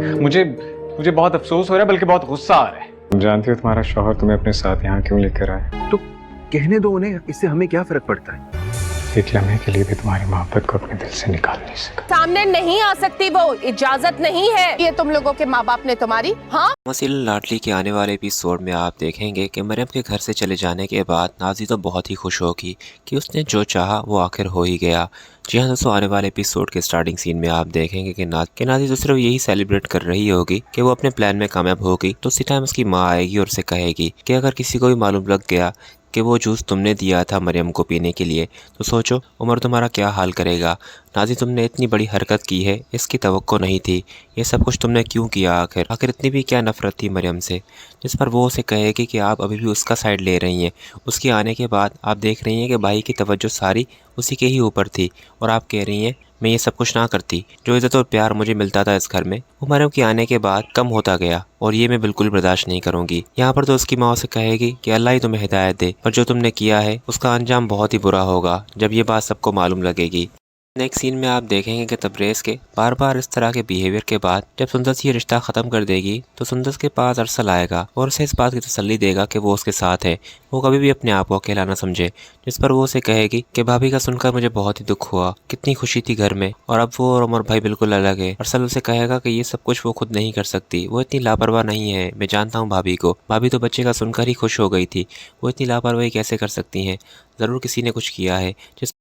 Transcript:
मुझे मुझे बहुत अफसोस हो रहा है, बल्कि बहुत गुस्सा आ रहा है। तुम जानती हो तुम्हारा शौहर तुम्हें अपने साथ यहाँ क्यों लेकर आया? तो कहने दो उन्हें, इससे हमें क्या फर्क पड़ता है। एक लम्हे के लिए भी तुम्हारी मोहब्बत को अपने दिल से निकाल नहीं सका। सामने नहीं आ सकती, वो इजाजत नहीं है। ये तुम लोगों के माँ बाप ने तुम्हारी। हाँ, मसीलन लाडली के आने वाले एपिसोड में आप देखेंगे कि मरियम के घर से चले जाने के बाद नाजी तो बहुत ही खुश होगी कि उसने जो चाहा वो आखिर हो ही गया। जी हाँ दोस्तों, आने वाले एपिसोड के स्टार्टिंग सीन में आप देखेंगे कि नाजी तो सिर्फ यही सेलिब्रेट कर रही होगी कि वो अपने प्लान में कामयाब होगी। तो उसी टाइम उसकी माँ आएगी और उसे कहेगी कि अगर किसी को भी मालूम लग गया कि वो जूस तुमने दिया था मरियम को पीने के लिए, तो सोचो उमर तुम्हारा क्या हाल करेगा। नाजी, तुमने इतनी बड़ी हरकत की है, इसकी तवक्को नहीं थी। ये सब कुछ तुमने क्यों किया? आखिर इतनी भी क्या नफरत थी मरियम से? जिस पर वो उसे कहेगी कि आप अभी भी उसका साइड ले रही हैं। उसके आने के बाद आप देख रही हैं कि भाई की तवज्जो सारी उसी के ही ऊपर थी और आप कह रही हैं मैं ये सब कुछ ना करती। जो इज़्ज़त और प्यार मुझे मिलता था इस घर में, वो मरियम के आने के बाद कम होता गया और ये मैं बिल्कुल बर्दाश्त नहीं करूँगी। यहाँ पर तो उसकी माँ से कहेगी कि अल्लाह ही तुम्हें हिदायत दे, पर जो तुमने किया है उसका अंजाम बहुत ही बुरा होगा जब ये बात सबको मालूम लगेगी। नेक्स्ट सीन में आप देखेंगे कि तब्रेज़ के बार बार इस तरह के बिहेवियर के बाद जब सुंदस ये रिश्ता ख़त्म कर देगी तो सुंदस के पास अरसल आएगा और उसे इस बात की तसल्ली देगा कि वो उसके साथ है, वो कभी भी अपने आप को अकेला ना समझे। जिस पर वो उसे कहेगी कि भाभी का सुनकर मुझे बहुत ही दुख हुआ, कितनी खुशी थी घर में और अब वो और उमर भाई बिल्कुल अलग है। अरसल उसे कहेगा कि ये सब कुछ वो खुद नहीं कर सकती, वो इतनी लापरवाह नहीं है। मैं जानता हूँ भाभी को, भाभी तो बच्चे का सुनकर ही खुश हो गई थी, वो इतनी लापरवाही कैसे कर सकती हैं? ज़रूर किसी ने कुछ किया है। जिस